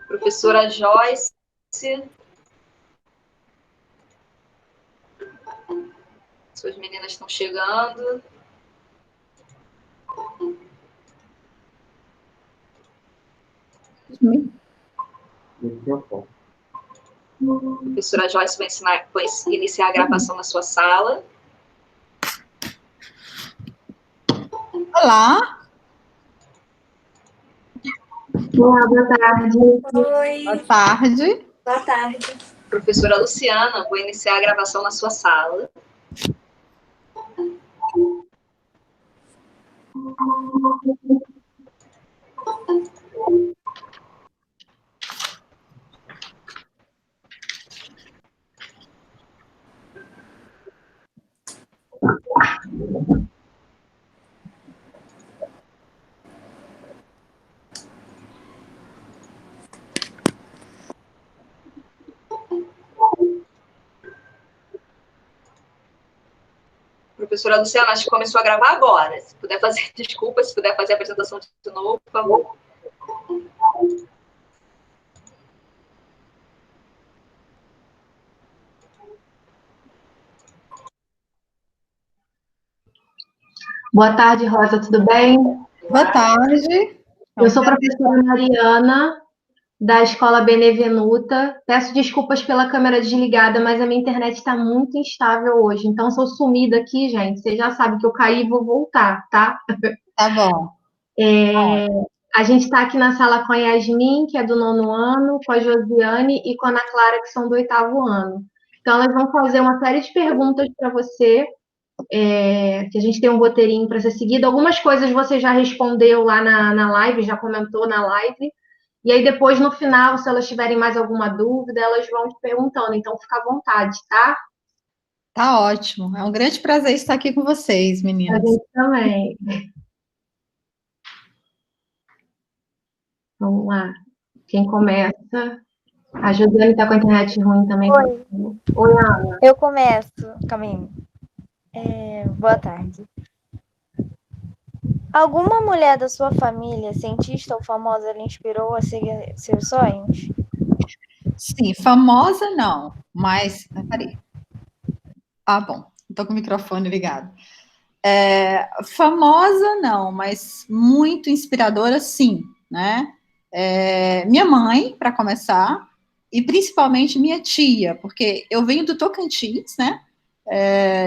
Professora Joyce. Suas meninas estão chegando. Professora Joyce vai iniciar a gravação na sua sala. Olá. Olá, boa tarde. Oi. Boa tarde. Boa tarde. Professora Luciana, vou iniciar a gravação na sua sala. Professora Luciana, acho que começou a gravar agora. Se puder fazer, desculpa, se puder fazer a apresentação de novo, por favor. Boa tarde, Rosa, tudo bem? Boa tarde. Eu sou a professora Mariana, da Escola Benevenuta. Peço desculpas pela câmera desligada, mas a minha internet está muito instável hoje. Então, se eu sumir daqui, gente, você já sabe que eu caí e vou voltar, tá? Tá bom. A gente está aqui na sala com a Yasmin, que é do 9º ano, com a Josiane e com a Ana Clara, que são do 8º ano. Então, elas vão fazer uma série de perguntas para você, que a gente tem um roteirinho para ser seguido. Algumas coisas você já respondeu lá na live, já comentou na live. E aí, depois, no final, se elas tiverem mais alguma dúvida, elas vão te perguntando. Então, fica à vontade, tá? Tá ótimo. É um grande prazer estar aqui com vocês, A meninas. gente também. Vamos lá. Quem começa? A Josiane está com a internet ruim também. Oi. Oi, Ana. Eu começo. Calma aí. Boa tarde. Alguma mulher da sua família, cientista ou famosa, lhe inspirou a seguir seus sonhos? Sim, famosa não, mas... Peraí. Ah, bom. Estou com o microfone ligado. Famosa não, mas muito inspiradora, sim, né? Minha mãe, para começar, e principalmente minha tia, porque eu venho do Tocantins, né?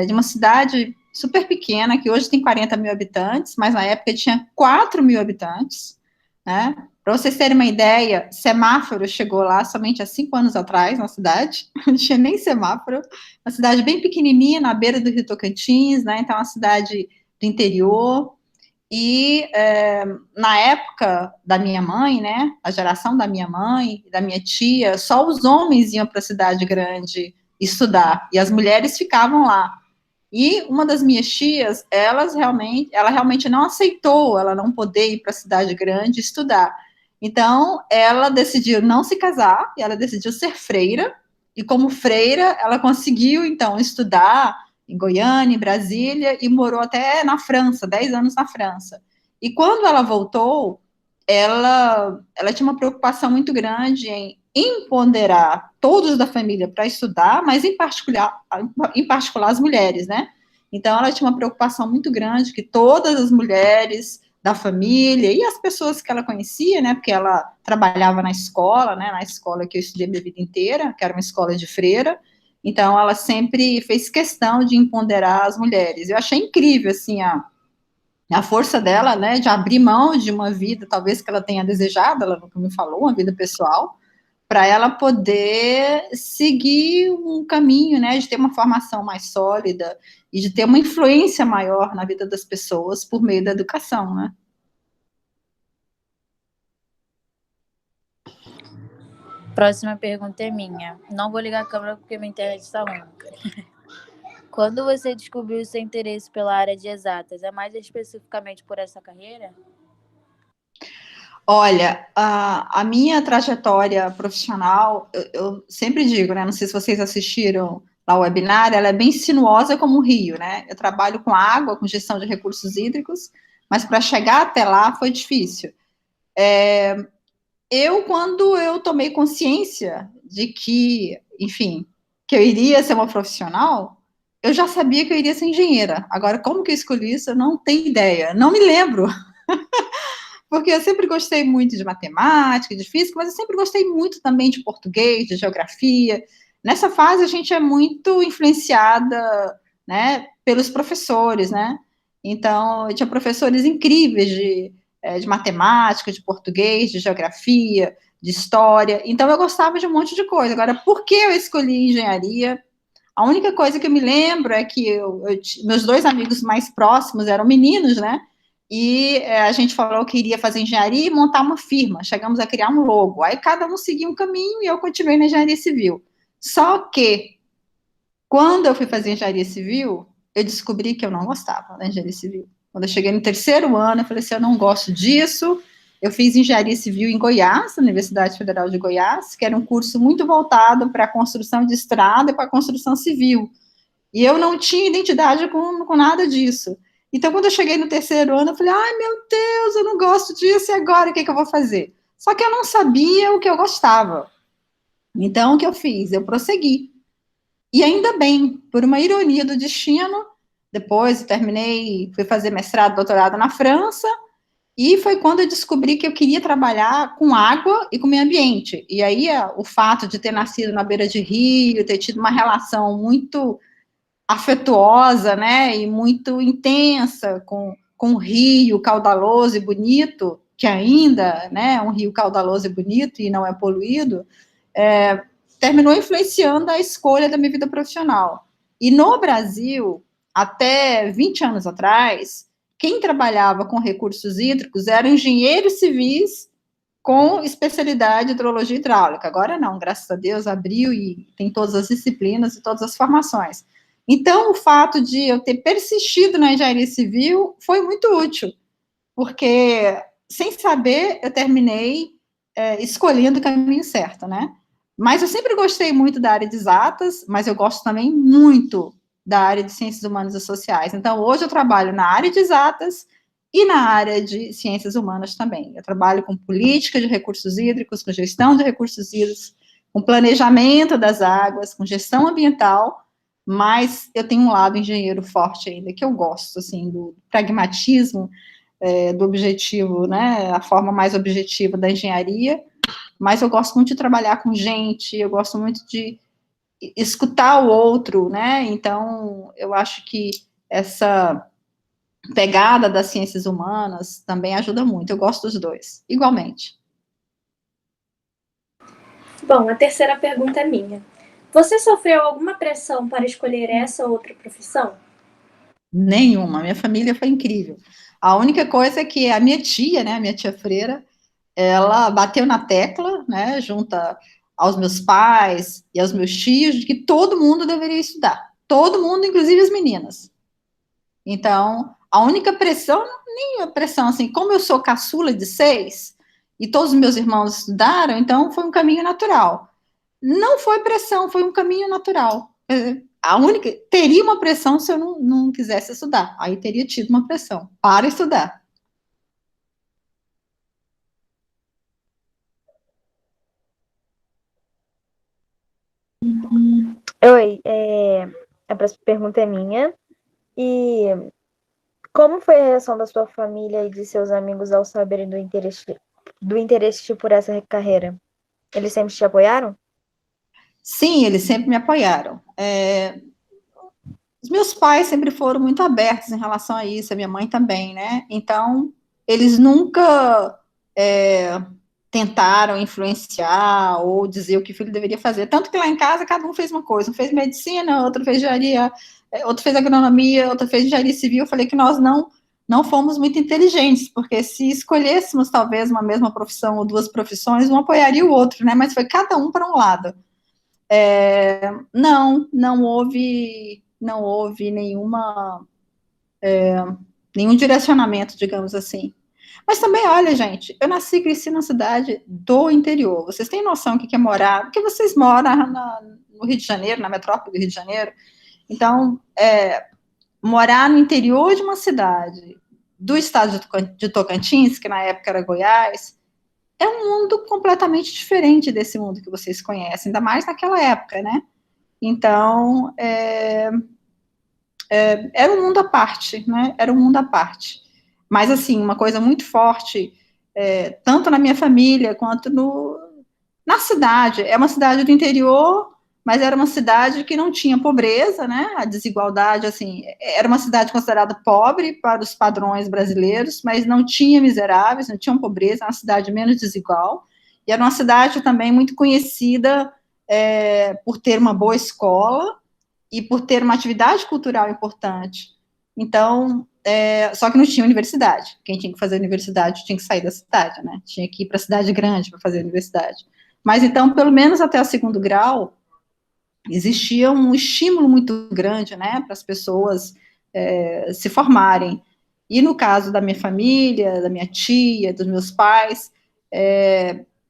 De uma cidade super pequena, que hoje tem 40 mil habitantes, mas na época tinha 4 mil habitantes, né? Para vocês terem uma ideia, semáforo chegou lá somente há 5 anos atrás, na cidade, não tinha nem semáforo, uma cidade bem pequenininha, na beira do Rio Tocantins, né? Então, uma cidade do interior, e na época da minha mãe, né, a geração da minha mãe e da minha tia, só os homens iam para a cidade grande estudar, e as mulheres ficavam lá. E uma das minhas tias, ela realmente não aceitou ela não poder ir para a cidade grande estudar. Então, ela decidiu não se casar, e ela decidiu ser freira, e como freira, ela conseguiu, então, estudar em Goiânia, em Brasília, e morou até na França, 10 anos na França. E quando ela voltou, ela tinha uma preocupação muito grande em empoderar todos da família para estudar, mas em particular as mulheres, né? Então, ela tinha uma preocupação muito grande que todas as mulheres da família e as pessoas que ela conhecia, né? Porque ela trabalhava na escola, né? Na escola que eu estudei minha vida inteira, que era uma escola de freira. Então, ela sempre fez questão de empoderar as mulheres. Eu achei incrível, assim, a força dela, né, de abrir mão de uma vida, talvez que ela tenha desejado, ela nunca me falou, uma vida pessoal, para ela poder seguir um caminho, né, de ter uma formação mais sólida e de ter uma influência maior na vida das pessoas por meio da educação, né. Próxima pergunta é minha. Não vou ligar a câmera porque minha internet está ruim. Quando você descobriu seu interesse pela área de exatas, é mais especificamente por essa carreira? Olha, a minha trajetória profissional, eu sempre digo, né, não sei se vocês assistiram lá o webinar, ela é bem sinuosa como um rio, né, eu trabalho com água, com gestão de recursos hídricos, mas para chegar até lá foi difícil. quando eu tomei consciência de que, enfim, que eu iria ser uma profissional, eu já sabia que eu iria ser engenheira. Agora, como que eu escolhi isso, eu não tenho ideia. Não me lembro. Porque eu sempre gostei muito de matemática, de física, mas eu sempre gostei muito também de português, de geografia. Nessa fase, a gente é muito influenciada, né, pelos professores, né? Então, eu tinha professores incríveis de matemática, de português, de geografia, de história. Então, eu gostava de um monte de coisa. Agora, por que eu escolhi engenharia? A única coisa que eu me lembro é que meus dois amigos mais próximos eram meninos, né? E a gente falou que iria fazer engenharia e montar uma firma. Chegamos a criar um logo. Aí cada um seguia um caminho e eu continuei na engenharia civil. Só que, quando eu fui fazer engenharia civil, eu descobri que eu não gostava da engenharia civil. Quando eu cheguei no terceiro ano, eu falei assim, eu não gosto disso. Eu fiz engenharia civil em Goiás, na Universidade Federal de Goiás, que era um curso muito voltado para a construção de estrada e para a construção civil. E eu não tinha identidade com nada disso. Então, quando eu cheguei no terceiro ano, eu falei, ai, meu Deus, eu não gosto disso, e agora o que eu vou fazer? Só que eu não sabia o que eu gostava. Então, o que eu fiz? Eu prossegui. E ainda bem, por uma ironia do destino, depois eu terminei, fui fazer mestrado, doutorado na França, e foi quando eu descobri que eu queria trabalhar com água e com meio ambiente. E aí, o fato de ter nascido na beira de rio, ter tido uma relação muito afetuosa, né, e muito intensa com um rio caudaloso e bonito, que ainda, né, é um rio caudaloso e bonito e não é poluído, terminou influenciando a escolha da minha vida profissional. E no Brasil, até 20 anos atrás, quem trabalhava com recursos hídricos eram engenheiros civis com especialidade em hidrologia hidráulica. Agora não, graças a Deus, abriu e tem todas as disciplinas e todas as formações. Então, o fato de eu ter persistido na engenharia civil foi muito útil, porque, sem saber, eu terminei escolhendo o caminho certo, né? Mas eu sempre gostei muito da área de exatas, mas eu gosto também muito da área de ciências humanas e sociais. Então, hoje eu trabalho na área de exatas e na área de ciências humanas também. Eu trabalho com política de recursos hídricos, com gestão de recursos hídricos, com planejamento das águas, com gestão ambiental, mas eu tenho um lado engenheiro forte ainda, que eu gosto, assim, do pragmatismo, do objetivo, né, a forma mais objetiva da engenharia, mas eu gosto muito de trabalhar com gente, eu gosto muito de escutar o outro, né, então eu acho que essa pegada das ciências humanas também ajuda muito, eu gosto dos dois, igualmente. Bom, a terceira pergunta é minha. Você sofreu alguma pressão para escolher essa ou outra profissão? Nenhuma, minha família foi incrível. A única coisa é que a minha tia, né, a minha tia Freira, ela bateu na tecla, né, junto aos meus pais e aos meus tios, de que todo mundo deveria estudar. Todo mundo, inclusive as meninas. Então, a única pressão, nem a pressão, assim, como eu sou caçula de 6, e todos os meus irmãos estudaram, então foi um caminho natural. Não foi pressão, foi um caminho natural. A única, teria uma pressão se eu não quisesse estudar. Aí teria tido uma pressão para estudar. Oi, a próxima pergunta é minha. E como foi a reação da sua família e de seus amigos ao saberem do interesse por essa carreira? Eles sempre te apoiaram? Sim, eles sempre me apoiaram. Os meus pais sempre foram muito abertos em relação a isso, a minha mãe também, né? Então, eles nunca tentaram influenciar ou dizer o que o filho deveria fazer. Tanto que lá em casa, cada um fez uma coisa. Um fez medicina, outro fez engenharia, outro fez agronomia, outro fez engenharia civil. Eu falei que nós não fomos muito inteligentes, porque se escolhêssemos talvez uma mesma profissão ou duas profissões, um apoiaria o outro, né? Mas foi cada um para um lado. Não houve nenhum direcionamento, digamos assim. Mas também, olha, gente, eu nasci e cresci na cidade do interior. Vocês têm noção do que é morar? Porque vocês moram no Rio de Janeiro, na metrópole do Rio de Janeiro. Então, morar no interior de uma cidade do estado de Tocantins, que na época era Goiás, é um mundo completamente diferente desse mundo que vocês conhecem, ainda mais naquela época, né? Então, era um mundo à parte, né? Era um mundo à parte. Mas, assim, uma coisa muito forte, tanto na minha família quanto na cidade. É uma cidade do interior, mas era uma cidade que não tinha pobreza, né? A desigualdade, assim, era uma cidade considerada pobre para os padrões brasileiros, mas não tinha miseráveis, não tinha pobreza, era uma cidade menos desigual. E era uma cidade também muito conhecida por ter uma boa escola e por ter uma atividade cultural importante. Então, só que não tinha universidade. Quem tinha que fazer universidade tinha que sair da cidade, né? Tinha que ir para a cidade grande para fazer universidade. Mas, então, pelo menos até o segundo grau, existia um estímulo muito grande, né, para as pessoas se formarem. E no caso da minha família, da minha tia, dos meus pais,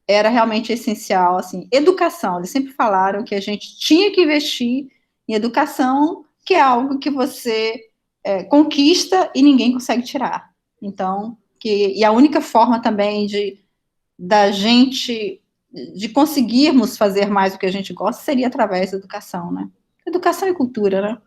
era realmente essencial, assim, educação. Eles sempre falaram que a gente tinha que investir em educação, que é algo que você conquista e ninguém consegue tirar. Então, e a única forma também da gente, de conseguirmos fazer mais o que a gente gosta, seria através da educação, né? Educação e cultura, né?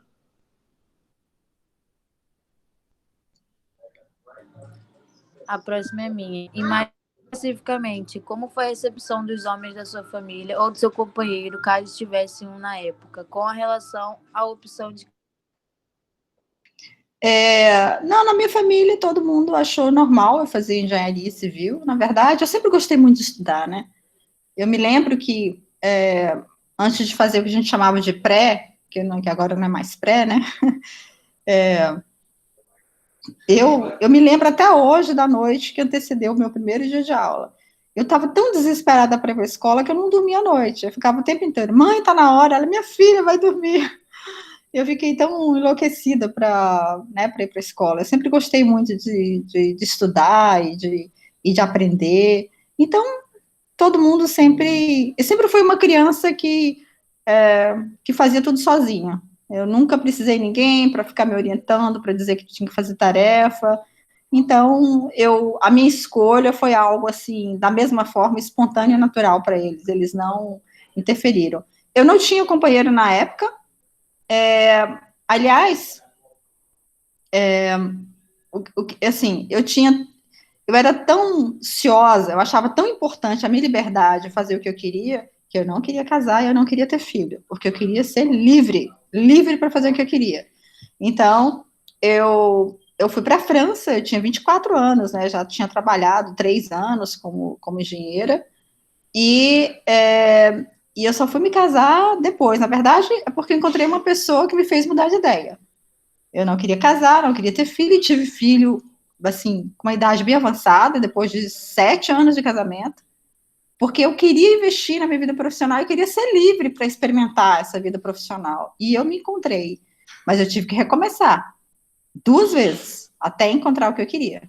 A próxima é minha. E mais especificamente, como foi a recepção dos homens da sua família ou do seu companheiro, caso tivesse um na época, com a relação à opção de... Não, na minha família todo mundo achou normal eu fazer engenharia civil. Na verdade, eu sempre gostei muito de estudar, né? Eu me lembro que antes de fazer o que a gente chamava de pré, que agora não é mais pré, né? Eu me lembro até hoje da noite que antecedeu o meu primeiro dia de aula. Eu estava tão desesperada para ir para a escola que eu não dormia à noite. Eu ficava o tempo inteiro, mãe, tá na hora. Ela, minha filha, vai dormir. Eu fiquei tão enlouquecida para ir para a escola. Eu sempre gostei muito de estudar e de aprender. Então, todo mundo sempre... Eu sempre fui uma criança que fazia tudo sozinha. Eu nunca precisei de ninguém para ficar me orientando, para dizer que tinha que fazer tarefa. Então, a minha escolha foi algo assim, da mesma forma, espontânea e natural para eles. Eles não interferiram. Eu não tinha companheiro na época. Aliás, assim, eu era tão ansiosa, eu achava tão importante a minha liberdade, fazer o que eu queria, que eu não queria casar e eu não queria ter filho, porque eu queria ser livre para fazer o que eu queria. Então, eu fui para a França, eu tinha 24 anos, né, já tinha trabalhado 3 anos como engenheira, e eu só fui me casar depois. Na verdade, é porque eu encontrei uma pessoa que me fez mudar de ideia. Eu não queria casar, não queria ter filho, e tive filho, assim, com uma idade bem avançada, depois de 7 anos de casamento, porque eu queria investir na minha vida profissional e queria ser livre para experimentar essa vida profissional. E eu me encontrei, mas eu tive que recomeçar 2 vezes, até encontrar o que eu queria.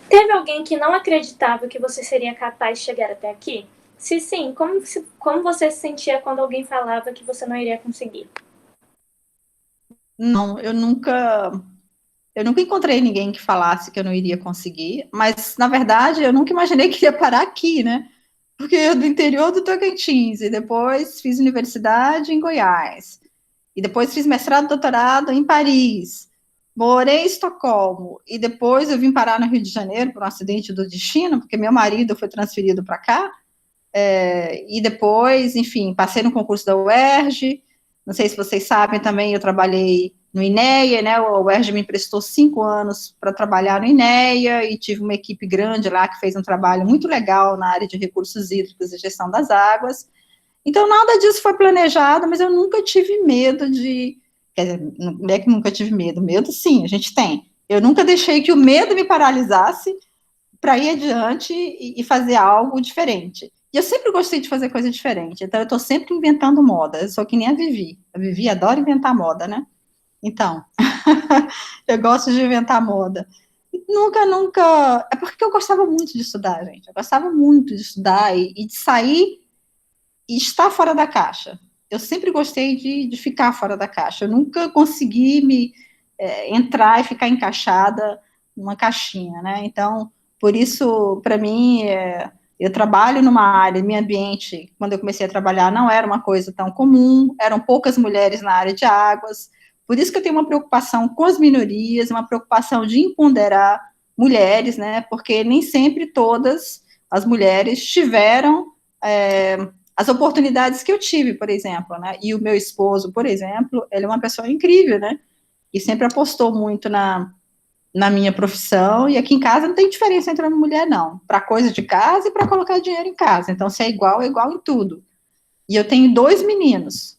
Teve alguém que não acreditava que você seria capaz de chegar até aqui? Se sim, como você se sentia quando alguém falava que você não iria conseguir? Não, eu nunca encontrei ninguém que falasse que eu não iria conseguir, mas, na verdade, eu nunca imaginei que ia parar aqui, né? Porque eu do interior do Tocantins, e depois fiz universidade em Goiás, e depois fiz mestrado e doutorado em Paris, morei em Estocolmo, e depois eu vim parar no Rio de Janeiro por um acidente do destino, porque meu marido foi transferido para cá, e depois, enfim, passei no concurso da UERJ, não sei se vocês sabem também, eu trabalhei no INEA, né, o UERJ me emprestou 5 anos para trabalhar no INEA, e tive uma equipe grande lá que fez um trabalho muito legal na área de recursos hídricos e gestão das águas. Então, nada disso foi planejado, mas eu nunca tive medo quer dizer, não é que nunca tive medo sim, a gente tem. Eu nunca deixei que o medo me paralisasse para ir adiante e fazer algo diferente. E eu sempre gostei de fazer coisa diferente, então eu estou sempre inventando moda, eu sou que nem a Vivi. A Vivi adora inventar moda, né? Então, eu gosto de inventar moda. Nunca. É porque eu gostava muito de estudar, gente. Eu gostava muito de estudar e de sair e estar fora da caixa. Eu sempre gostei de ficar fora da caixa. Eu nunca consegui entrar e ficar encaixada numa caixinha, né? Então, por isso, para mim, eu trabalho numa área, meu ambiente, quando eu comecei a trabalhar, não era uma coisa tão comum, eram poucas mulheres na área de águas, por isso que eu tenho uma preocupação com as minorias, uma preocupação de empoderar mulheres, né? Porque nem sempre todas as mulheres tiveram as oportunidades que eu tive, por exemplo, né? E o meu esposo, por exemplo, ele é uma pessoa incrível, né? E sempre apostou muito na minha profissão, e aqui em casa não tem diferença entre homem e mulher, não. Para coisa de casa e para colocar dinheiro em casa. Então, se é igual em tudo. E eu tenho 2 meninos,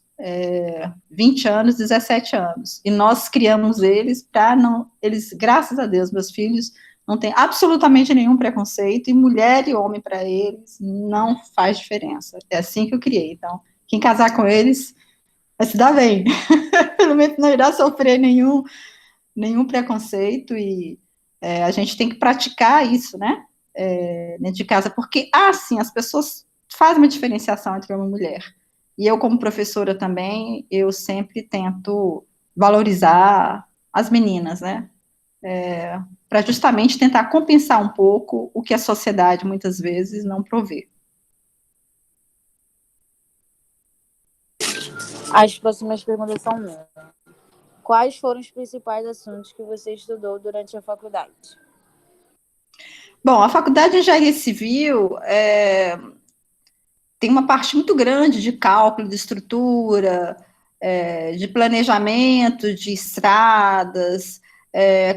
20 anos, 17 anos. E nós criamos eles para não... Eles, graças a Deus, meus filhos não têm absolutamente nenhum preconceito, e mulher e homem para eles não faz diferença. É assim que eu criei. Então, quem casar com eles vai se dar bem. Pelo menos não irá sofrer nenhum preconceito, e a gente tem que praticar isso, né, dentro de casa, porque, sim, as pessoas fazem uma diferenciação entre homem e mulher, e eu, como professora também, eu sempre tento valorizar as meninas, né, para justamente tentar compensar um pouco o que a sociedade, muitas vezes, não provê. As próximas perguntas são minhas. Quais foram os principais assuntos que você estudou durante a faculdade? Bom, a faculdade de Engenharia Civil tem uma parte muito grande de cálculo de estrutura, de planejamento de estradas,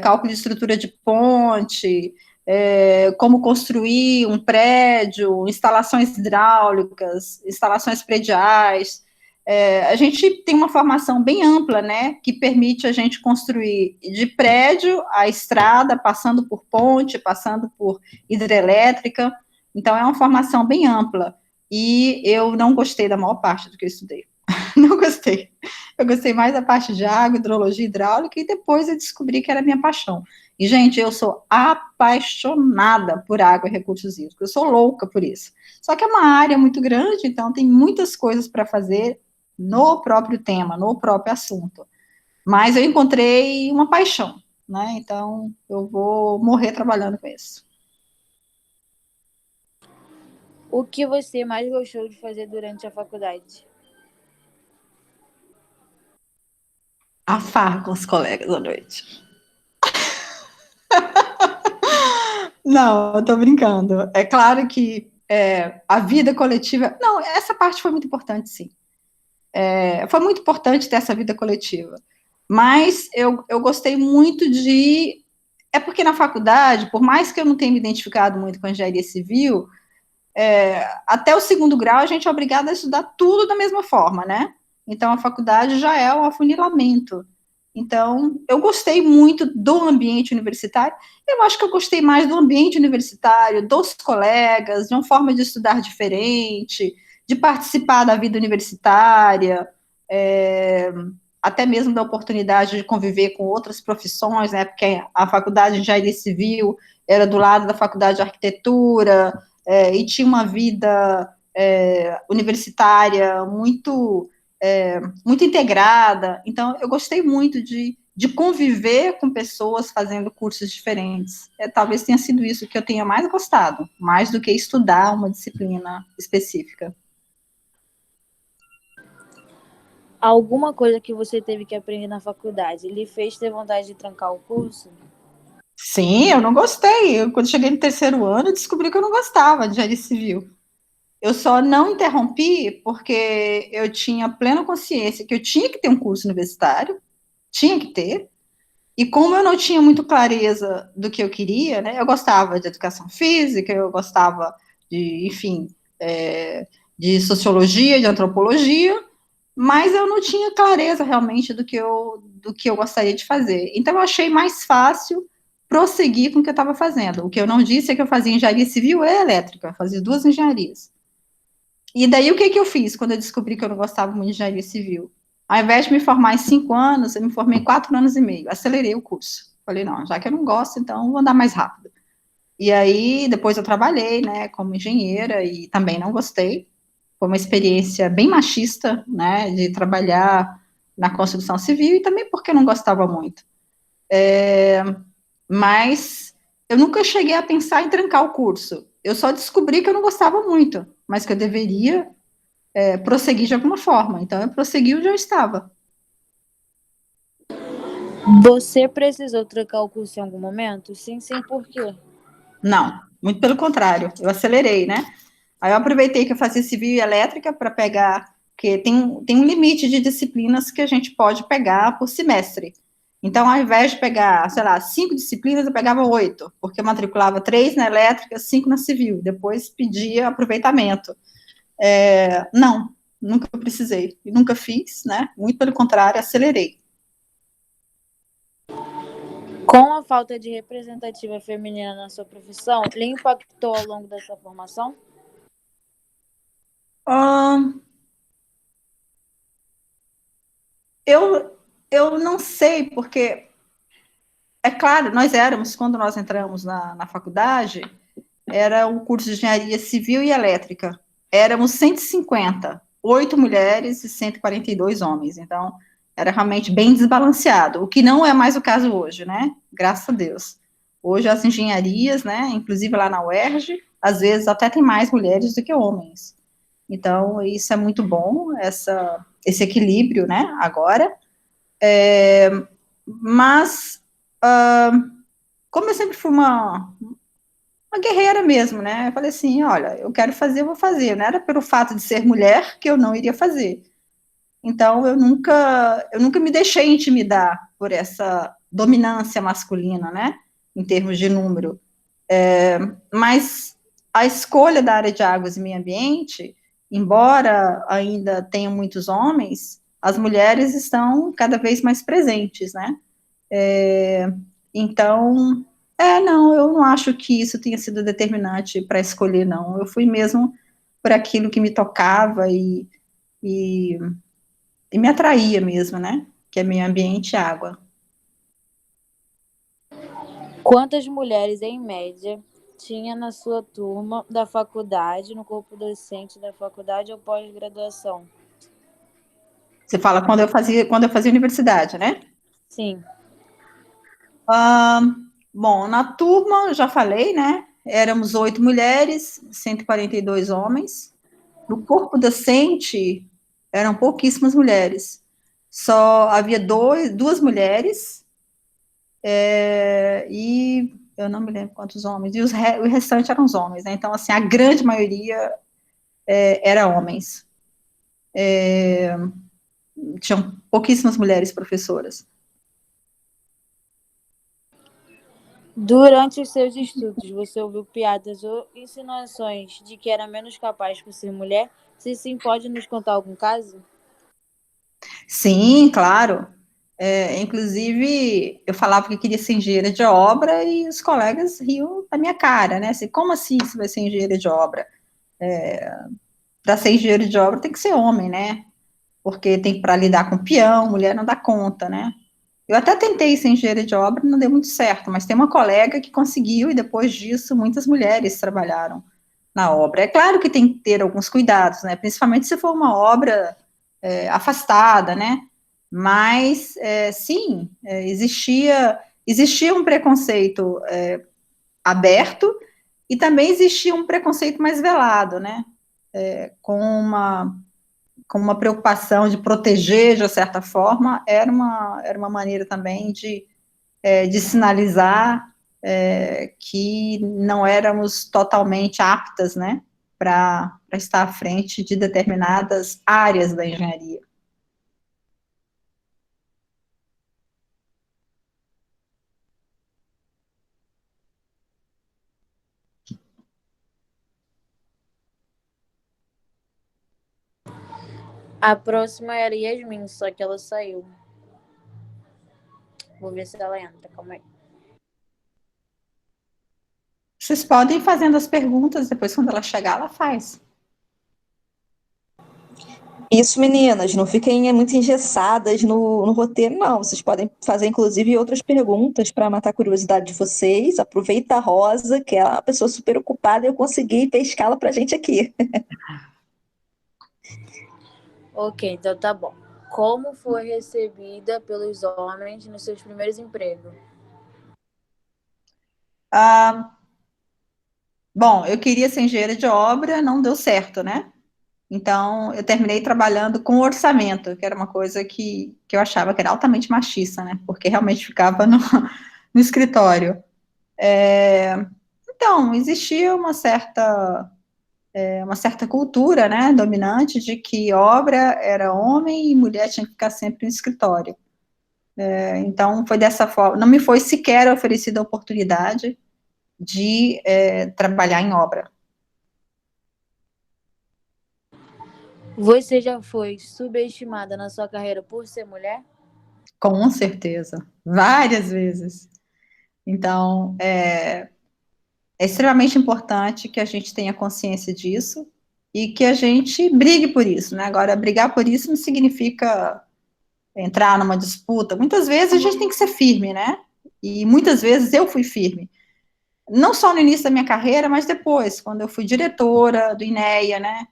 cálculo de estrutura de ponte, como construir um prédio, instalações hidráulicas, instalações prediais. A gente tem uma formação bem ampla, né, que permite a gente construir de prédio a estrada, passando por ponte, passando por hidrelétrica. Então, é uma formação bem ampla. E eu não gostei da maior parte do que eu estudei. Não gostei. Eu gostei mais da parte de água, hidrologia hidráulica, e depois eu descobri que era a minha paixão. E, gente, eu sou apaixonada por água e recursos hídricos. Eu sou louca por isso. Só que é uma área muito grande, então tem muitas coisas para fazer no próprio tema, no próprio assunto. Mas eu encontrei uma paixão, né? Então, eu vou morrer trabalhando com isso. O que você mais gostou de fazer durante a faculdade? A farra com os colegas à noite. Não, eu tô brincando. É claro que a vida coletiva... Não, essa parte foi muito importante, sim. Foi muito importante ter essa vida coletiva. Mas eu gostei muito de... É porque na faculdade, por mais que eu não tenha me identificado muito com a engenharia civil, até o 2º grau a gente é obrigado a estudar tudo da mesma forma, né? Então a faculdade já é um afunilamento. Então, eu gostei muito do ambiente universitário. Eu acho que eu gostei mais do ambiente universitário, dos colegas, de uma forma de estudar diferente, de participar da vida universitária, até mesmo da oportunidade de conviver com outras profissões, né? Porque a faculdade de engenharia civil era do lado da faculdade de arquitetura, e tinha uma vida universitária muito integrada. Então, eu gostei muito de conviver com pessoas fazendo cursos diferentes. Talvez tenha sido isso que eu tenha mais gostado, mais do que estudar uma disciplina específica. Alguma coisa que você teve que aprender na faculdade lhe fez ter vontade de trancar o curso? Sim, eu não gostei. Quando cheguei no 3º ano, eu descobri que eu não gostava de engenharia civil. Eu só não interrompi porque eu tinha plena consciência que eu tinha que ter um curso universitário, tinha que ter, e como eu não tinha muito clareza do que eu queria, né, eu gostava de educação física, eu gostava de, enfim, de sociologia, de antropologia, mas eu não tinha clareza realmente do que eu gostaria de fazer. Então, eu achei mais fácil prosseguir com o que eu estava fazendo. O que eu não disse é que eu fazia engenharia civil e elétrica, eu fazia 2 engenharias. E daí, o que eu fiz quando eu descobri que eu não gostava muito de engenharia civil? Ao invés de me formar em 5 anos, eu me formei em 4 anos e meio. Acelerei o curso. Falei, não, já que eu não gosto, então vou andar mais rápido. E aí, depois eu trabalhei, né, como engenheira, e também não gostei. Foi uma experiência bem machista, né, de trabalhar na construção civil, e também porque eu não gostava muito. Mas eu nunca cheguei a pensar em trancar o curso. Eu só descobri que eu não gostava muito, mas que eu deveria prosseguir de alguma forma. Então, eu prossegui onde eu estava. Você precisou trocar o curso em algum momento? Sim, sim, por quê? Não, muito pelo contrário, eu acelerei, né? Aí eu aproveitei que eu fazia civil e elétrica para pegar, porque tem um limite de disciplinas que a gente pode pegar por semestre. Então, ao invés de pegar, sei lá, 5 disciplinas, eu pegava 8, porque eu matriculava 3 na elétrica, 5 na civil. Depois pedia aproveitamento. Não, nunca precisei, e nunca fiz, né? Muito pelo contrário, acelerei. Com a falta de representativa feminina na sua profissão, lhe impactou ao longo da sua formação? Ahn, eu não sei, porque, é claro, quando nós entramos na faculdade, era um curso de engenharia civil e elétrica. Éramos 150, 8 mulheres e 142 homens. Então, era realmente bem desbalanceado, o que não é mais o caso hoje, né? Graças a Deus. Hoje, as engenharias, né, inclusive lá na UERJ, às vezes até tem mais mulheres do que homens. Então, isso é muito bom, esse equilíbrio, né, agora. Mas, como eu sempre fui uma guerreira mesmo, né? Eu falei assim, olha, eu quero fazer, eu vou fazer. Não era pelo fato de ser mulher que eu não iria fazer. Então, eu nunca me deixei intimidar por essa dominância masculina, né? Em termos de número. Mas a escolha da área de águas e meio ambiente, embora ainda tenham muitos homens, as mulheres estão cada vez mais presentes, né? Então, não, eu não acho que isso tenha sido determinante para escolher, não. Eu fui mesmo por aquilo que me tocava e, e me atraía mesmo, né? Que é meio ambiente e água. Quantas mulheres, em média, tinha na sua turma da faculdade, no corpo docente da faculdade ou pós-graduação? Você fala quando eu fazia universidade, né? Sim. Bom, na turma, eu já falei, né? Éramos 8 mulheres, 142 homens. No corpo docente, eram pouquíssimas mulheres. Só havia duas mulheres, e eu não me lembro quantos homens, e o restante eram os homens, né? Então, assim, a grande maioria era homens. Tinham pouquíssimas mulheres professoras. Durante os seus estudos, você ouviu piadas ou insinuações de que era menos capaz por ser mulher? Se sim, pode nos contar algum caso? Sim, claro. Inclusive, eu falava que queria ser engenheira de obra e os colegas riam da minha cara, né? Assim, como assim você vai ser engenheira de obra? Para ser engenheiro de obra tem que ser homem, né? Porque tem para lidar com peão, mulher não dá conta, né? Eu até tentei ser engenheira de obra, não deu muito certo, mas tem uma colega que conseguiu e depois disso muitas mulheres trabalharam na obra. É claro que tem que ter alguns cuidados, né? Principalmente se for uma obra afastada, né? Mas sim, existia um preconceito aberto e também existia um preconceito mais velado, né? Com uma preocupação de proteger, de certa forma, era uma maneira também de sinalizar que não éramos totalmente aptas, né, para estar à frente de determinadas áreas da engenharia. A próxima era Yasmin, só que ela saiu. Vou ver se ela entra, calma aí. Vocês podem ir fazendo as perguntas, depois quando ela chegar, ela faz. Isso, meninas, não fiquem muito engessadas no roteiro, não. Vocês podem fazer, inclusive, outras perguntas para matar a curiosidade de vocês. Aproveita a Rosa, que é uma pessoa super ocupada, e eu consegui pescá-la para a gente aqui. Ok, então tá bom. Como foi recebida pelos homens nos seus primeiros empregos? Bom, eu queria ser engenheira de obra, não deu certo, né? Então, eu terminei trabalhando com orçamento, que era uma coisa que eu achava que era altamente machista, né? Porque realmente ficava no escritório. Então, existia uma certa cultura, né, dominante, de que obra era homem e mulher tinha que ficar sempre no escritório. Então, foi dessa forma, não me foi sequer oferecida a oportunidade de trabalhar em obra. Você já foi subestimada na sua carreira por ser mulher? Com certeza, várias vezes. Então, é extremamente importante que a gente tenha consciência disso e que a gente brigue por isso, né? Agora, brigar por isso não significa entrar numa disputa. Muitas vezes a gente tem que ser firme, né? E muitas vezes eu fui firme. Não só no início da minha carreira, mas depois, quando eu fui diretora do INEA, né?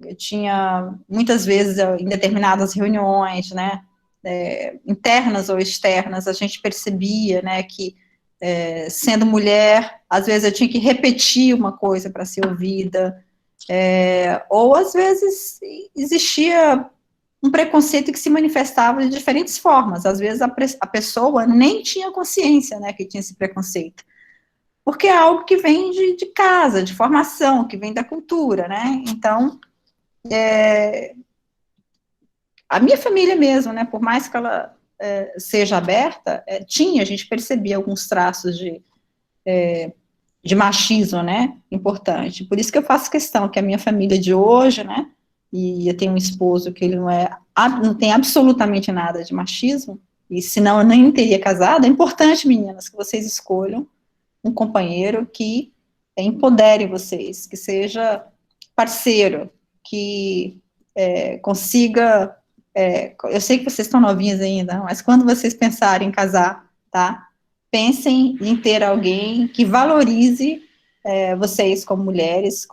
Eu tinha, muitas vezes, em determinadas reuniões, né? Internas ou externas, a gente percebia, né, que sendo mulher, às vezes eu tinha que repetir uma coisa para ser ouvida, ou às vezes existia um preconceito que se manifestava de diferentes formas, às vezes a pessoa nem tinha consciência, né, que tinha esse preconceito, porque é algo que vem de casa, de formação, que vem da cultura, né, então, a minha família mesmo, né, por mais que ela seja aberta, a gente percebia alguns traços de machismo, né, importante. Por isso que eu faço questão que a minha família de hoje, né, e eu tenho um esposo que ele não tem absolutamente nada de machismo, e senão eu nem teria casado. É importante, meninas, que vocês escolham um companheiro que empodere vocês, que seja parceiro, que consiga. Eu sei que vocês estão novinhas ainda, mas quando vocês pensarem em casar, tá? Pensem em ter alguém que valorize vocês como mulheres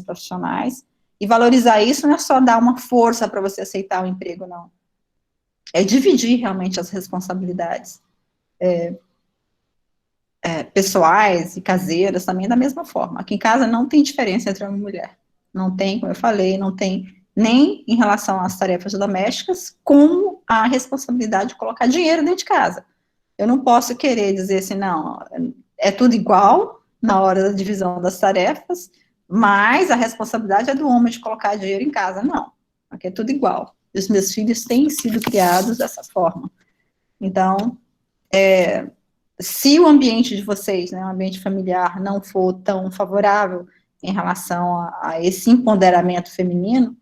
profissionais, e valorizar isso não é só dar uma força para você aceitar o emprego, não. É dividir realmente as responsabilidades pessoais e caseiras também da mesma forma. Aqui em casa não tem diferença entre homem e mulher. Não tem, como eu falei, não tem nem em relação às tarefas domésticas, como a responsabilidade de colocar dinheiro dentro de casa. Eu não posso querer dizer assim, não, é tudo igual na hora da divisão das tarefas, mas a responsabilidade é do homem de colocar dinheiro em casa. Não, aqui é tudo igual. E os meus filhos têm sido criados dessa forma. Então, se o ambiente de vocês, né, o ambiente familiar, não for tão favorável em relação a esse empoderamento feminino,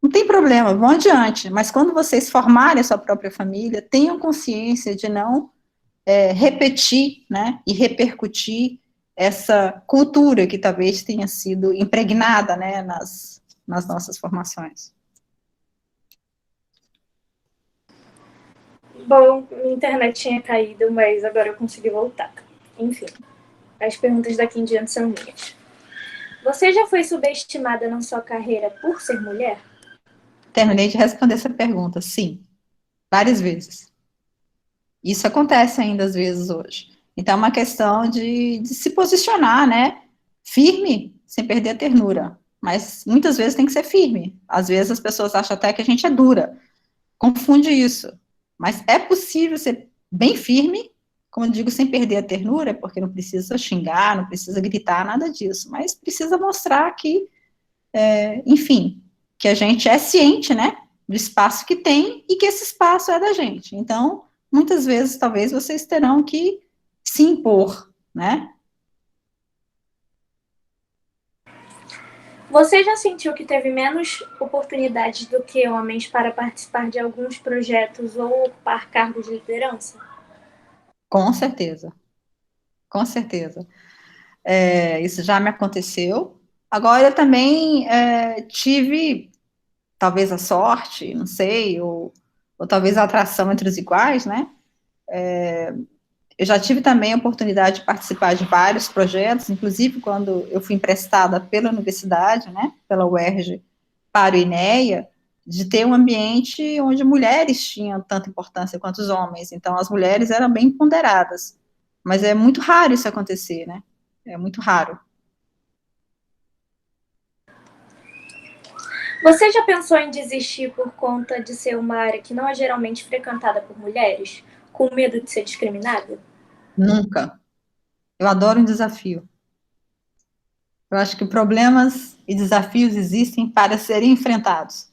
não tem problema, vão adiante. Mas quando vocês formarem a sua própria família, tenham consciência de não repetir, né, e repercutir essa cultura que talvez tenha sido impregnada, né, nas nossas formações. Bom, minha internet tinha caído, mas agora eu consegui voltar. Enfim, as perguntas daqui em diante são minhas. Você já foi subestimada na sua carreira por ser mulher? Terminei de responder essa pergunta, sim, várias vezes. Isso acontece ainda às vezes hoje. Então, é uma questão de se posicionar, né, firme, sem perder a ternura. Mas muitas vezes tem que ser firme. Às vezes as pessoas acham até que a gente é dura. Confunde isso. Mas é possível ser bem firme, como eu digo, sem perder a ternura, porque não precisa xingar, não precisa gritar, nada disso. Mas precisa mostrar que, enfim, que a gente é ciente, né, do espaço que tem e que esse espaço é da gente. Então, muitas vezes, talvez, vocês terão que se impor, né? Você já sentiu que teve menos oportunidades do que homens para participar de alguns projetos ou ocupar cargos de liderança? Com certeza, com certeza. Isso já me aconteceu. Agora, eu também tive, talvez a sorte, não sei, ou talvez a atração entre os iguais, né? Eu já tive também a oportunidade de participar de vários projetos, inclusive quando eu fui emprestada pela universidade, né, pela UERJ, para o INEA, de ter um ambiente onde mulheres tinham tanta importância quanto os homens. Então, as mulheres eram bem ponderadas. Mas é muito raro isso acontecer, né? É muito raro. Você já pensou em desistir por conta de ser uma área que não é geralmente frequentada por mulheres, com medo de ser discriminada? Nunca. Eu adoro um desafio. Eu acho que problemas e desafios existem para serem enfrentados.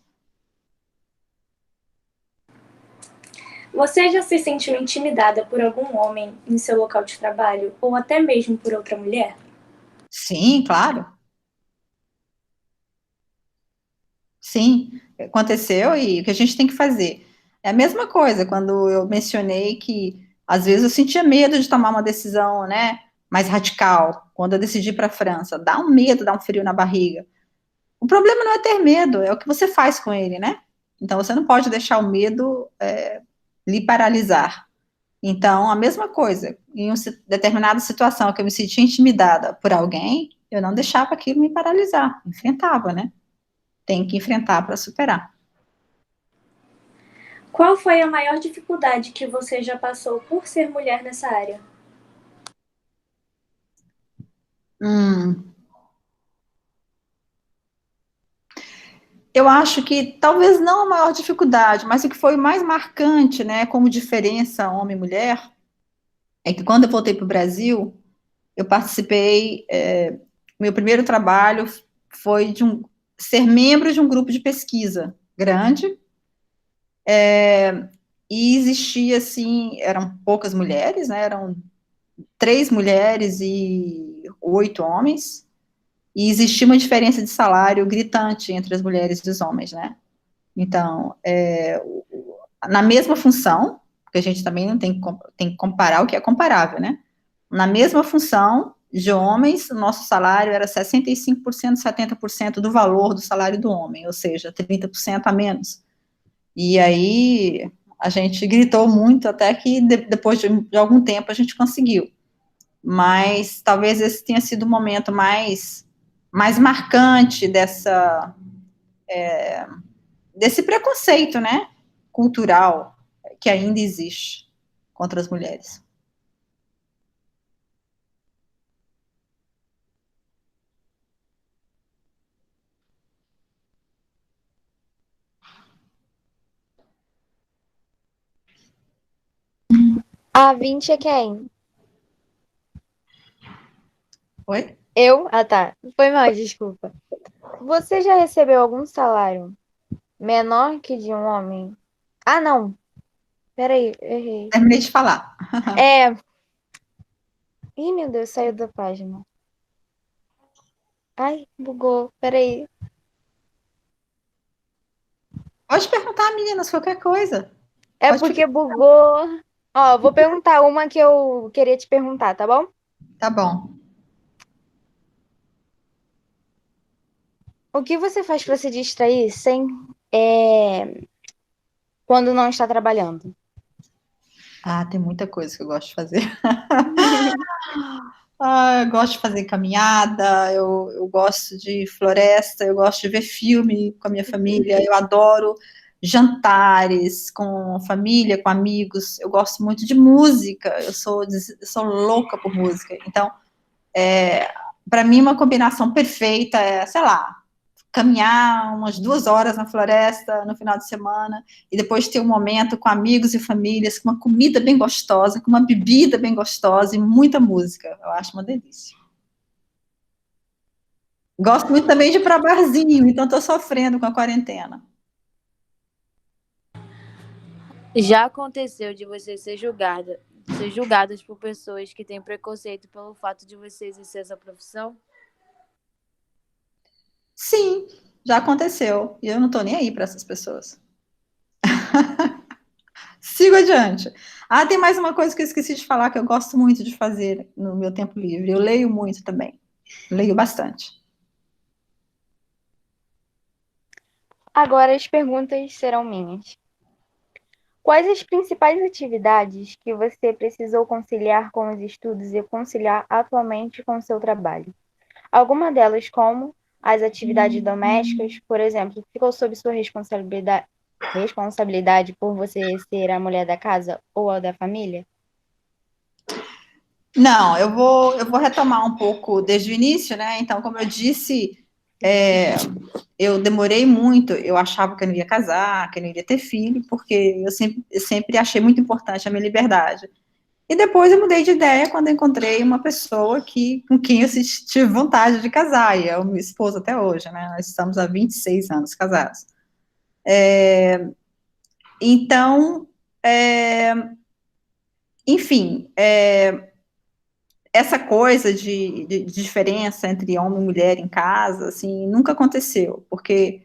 Você já se sentiu intimidada por algum homem em seu local de trabalho, ou até mesmo por outra mulher? Sim, claro. Sim, aconteceu e o que a gente tem que fazer? É a mesma coisa quando eu mencionei que às vezes eu sentia medo de tomar uma decisão, né, mais radical, quando eu decidi para a França. Dá um medo, dá um frio na barriga. O problema não é ter medo, é o que você faz com ele, né? Então você não pode deixar o medo lhe paralisar. Então, a mesma coisa, em uma determinada situação que eu me sentia intimidada por alguém, eu não deixava aquilo me paralisar, enfrentava, né? Tem que enfrentar para superar. Qual foi a maior dificuldade que você já passou por ser mulher nessa área? Hum, eu acho que talvez não a maior dificuldade, mas o que foi mais marcante, né, como diferença homem e mulher, é que quando eu voltei para o Brasil, eu participei, meu primeiro trabalho foi ser membro de um grupo de pesquisa grande, e existia, assim, eram poucas mulheres, né, eram 3 mulheres e 8 homens, e existia uma diferença de salário gritante entre as mulheres e os homens, né? Então, na mesma função, porque a gente também não tem que comparar o que é comparável, né? Na mesma função de homens, o nosso salário era 65%, 70% do valor do salário do homem, ou seja, 30% a menos. E aí a gente gritou muito até que depois de algum tempo a gente conseguiu. Mas talvez esse tenha sido o momento mais marcante desse preconceito, né, cultural que ainda existe contra as mulheres. A 20 é quem? Oi? Eu? Ah, tá. Foi mal, desculpa. Você já recebeu algum salário menor que de um homem? Ah, não. Peraí, errei. Terminei de falar. É. Ih, meu Deus, saiu da página. Ai, bugou. Peraí. Pode perguntar, meninas, qualquer coisa. É Pode porque perguntar. bugou. Ó, vou perguntar uma que eu queria te perguntar, tá bom? Tá bom. O que você faz para se distrair quando não está trabalhando? Ah, tem muita coisa que eu gosto de fazer. Eu gosto de fazer caminhada, eu gosto de floresta, eu gosto de ver filme com a minha família, eu adoro jantares com família, com amigos, eu gosto muito de música, eu sou louca por música. Então, para mim, uma combinação perfeita é, sei lá, caminhar umas 2 horas na floresta no final de semana e depois ter um momento com amigos e famílias, com uma comida bem gostosa, com uma bebida bem gostosa e muita música. Eu acho uma delícia. Gosto muito também de ir para barzinho, então estou sofrendo com a quarentena. Já aconteceu de você ser julgadas por pessoas que têm preconceito pelo fato de você exercer essa profissão? Sim, já aconteceu. E eu não estou nem aí para essas pessoas. Sigo adiante. Ah, tem mais uma coisa que eu esqueci de falar que eu gosto muito de fazer no meu tempo livre. Eu leio muito também. Leio bastante. Agora as perguntas serão minhas. Quais as principais atividades que você precisou conciliar com os estudos e conciliar atualmente com o seu trabalho? Alguma delas, como as atividades domésticas, por exemplo, ficou sob sua responsabilidade por você ser a mulher da casa ou a da família? Não, eu vou retomar um pouco desde o início, né? Então, como eu disse, eu demorei muito, eu achava que eu não ia casar, que eu não iria ter filho, porque eu sempre achei muito importante a minha liberdade. E depois eu mudei de ideia quando eu encontrei uma pessoa com quem eu tive vontade de casar, e é o meu esposo até hoje, né? Nós estamos há 26 anos casados. Então, enfim, essa coisa de diferença entre homem e mulher em casa, assim, nunca aconteceu, porque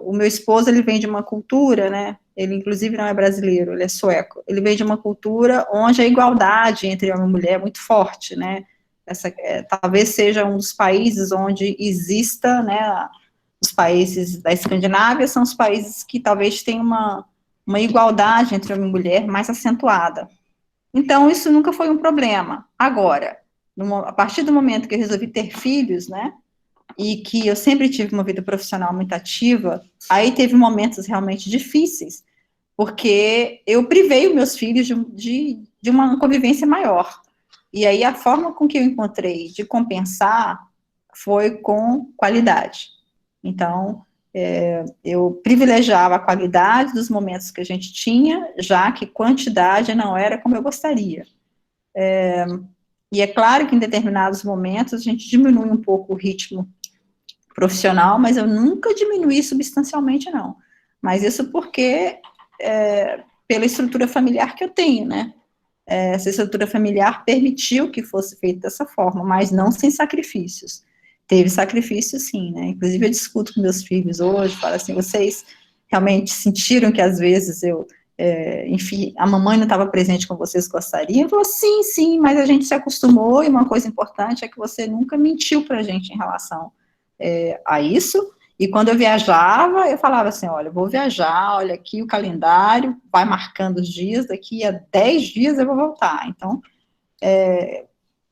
o meu esposo, ele vem de uma cultura, né, ele inclusive não é brasileiro, ele é sueco, ele vem de uma cultura onde a igualdade entre homem e mulher é muito forte, né, talvez seja um dos países onde exista, né, os países da Escandinávia são os países que talvez tenham uma igualdade entre homem e mulher mais acentuada. Então, isso nunca foi um problema. Agora, a partir do momento que eu resolvi ter filhos, né, e que eu sempre tive uma vida profissional muito ativa, aí teve momentos realmente difíceis, porque eu privei os meus filhos de uma convivência maior. E aí a forma com que eu encontrei de compensar foi com qualidade. Então, eu privilegiava a qualidade dos momentos que a gente tinha, já que quantidade não era como eu gostaria. E é claro que em determinados momentos a gente diminui um pouco o ritmo profissional, mas eu nunca diminuí substancialmente, não. Mas isso porque, pela estrutura familiar que eu tenho, né? Essa estrutura familiar permitiu que fosse feito dessa forma, mas não sem sacrifícios. Teve sacrifício, sim, né? Inclusive, eu discuto com meus filhos hoje, falo assim, vocês realmente sentiram que, às vezes, enfim, a mamãe não estava presente como vocês gostariam? Eu falo, sim, sim, mas a gente se acostumou, e uma coisa importante é que você nunca mentiu para a gente em relação a isso. E quando eu viajava, eu falava assim, olha, eu vou viajar, olha aqui o calendário, vai marcando os dias, daqui a 10 dias eu vou voltar. Então,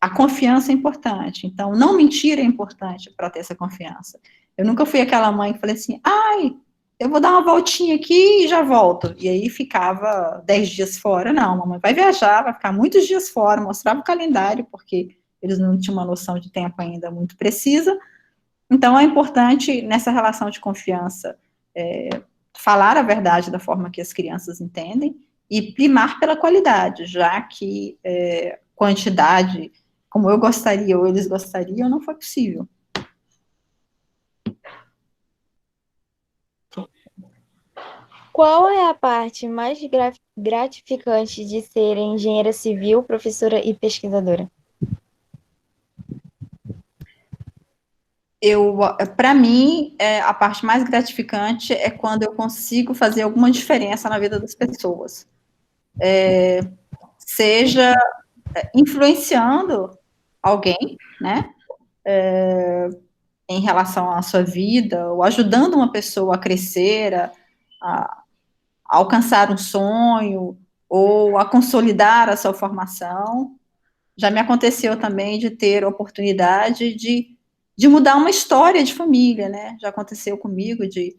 a confiança é importante. Então, não mentir é importante para ter essa confiança. Eu nunca fui aquela mãe que falei assim, ai, eu vou dar uma voltinha aqui e já volto. E aí ficava 10 dias fora. Não, mamãe vai viajar, vai ficar muitos dias fora, mostrava o calendário, porque eles não tinham uma noção de tempo ainda muito precisa. Então, é importante, nessa relação de confiança, falar a verdade da forma que as crianças entendem e primar pela qualidade, já que quantidade, como eu gostaria ou eles gostariam, não foi possível. Qual é a parte mais gratificante de ser engenheira civil, professora e pesquisadora? Para mim, a parte mais gratificante é quando eu consigo fazer alguma diferença na vida das pessoas. Seja influenciando alguém, né, em relação à sua vida, ou ajudando uma pessoa a crescer, a alcançar um sonho, ou a consolidar a sua formação. Já me aconteceu também de ter a oportunidade de mudar uma história de família, né? Já aconteceu comigo de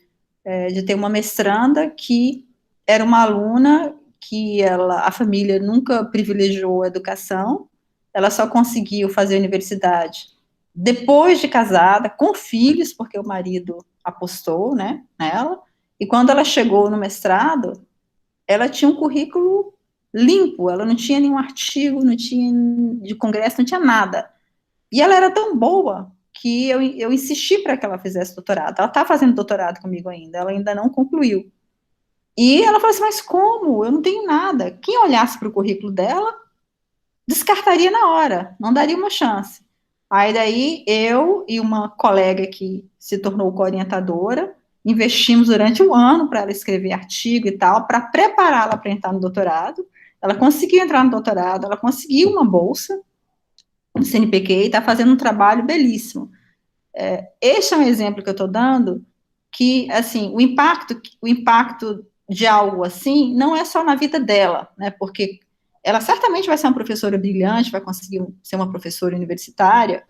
ter uma mestranda que era uma aluna que a família nunca privilegiou a educação, ela só conseguiu fazer a universidade depois de casada, com filhos, porque o marido apostou, né, nela, e quando ela chegou no mestrado, ela tinha um currículo limpo, ela não tinha nenhum artigo, não tinha de congresso, não tinha nada. E ela era tão boa que eu insisti para que ela fizesse doutorado. Ela está fazendo doutorado comigo ainda, ela ainda não concluiu. E ela falou assim, mas como? Eu não tenho nada. Quem olhasse para o currículo dela, descartaria na hora, não daria uma chance. Aí daí, eu e uma colega que se tornou co-orientadora, investimos durante um ano para ela escrever artigo e tal, para prepará-la para entrar no doutorado. Ela conseguiu entrar no doutorado, ela conseguiu uma bolsa no CNPq e está fazendo um trabalho belíssimo. Este é um exemplo que eu estou dando, que, assim, o impacto de algo assim não é só na vida dela, né, porque ela certamente vai ser uma professora brilhante, vai conseguir ser uma professora universitária,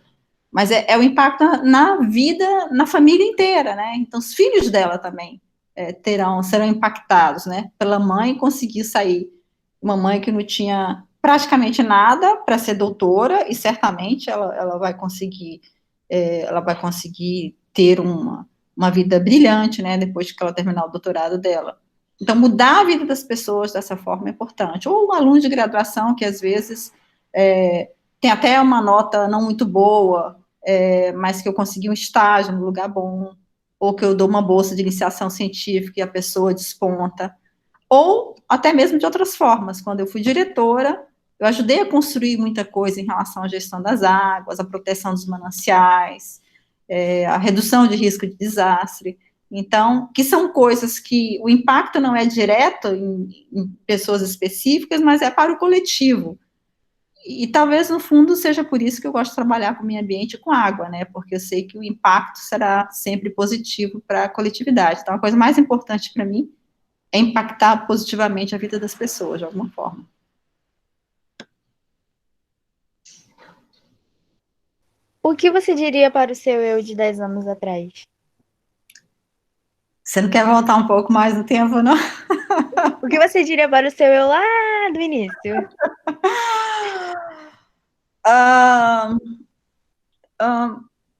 mas é o impacto na vida, na família inteira, né, então os filhos dela também serão impactados, né, pela mãe conseguir sair, uma mãe que não tinha praticamente nada para ser doutora, e certamente ela vai conseguir ter uma vida brilhante, né, depois que ela terminar o doutorado dela. Então, mudar a vida das pessoas dessa forma é importante. Ou um aluno de graduação que, às vezes, tem até uma nota não muito boa, mas que eu consegui um estágio no lugar bom, ou que eu dou uma bolsa de iniciação científica e a pessoa desponta, ou até mesmo de outras formas. Quando eu fui diretora, eu ajudei a construir muita coisa em relação à gestão das águas, a proteção dos mananciais, a redução de risco de desastre. Então, que são coisas que o impacto não é direto em pessoas específicas, mas é para o coletivo. E talvez, no fundo, seja por isso que eu gosto de trabalhar com o meio ambiente e com água, né? Porque eu sei que o impacto será sempre positivo para a coletividade. Então, a coisa mais importante para mim é impactar positivamente a vida das pessoas, de alguma forma. O que você diria para o seu eu de 10 anos atrás? Você não quer voltar um pouco mais no tempo, não? O que você diria para o seu eu lá do início?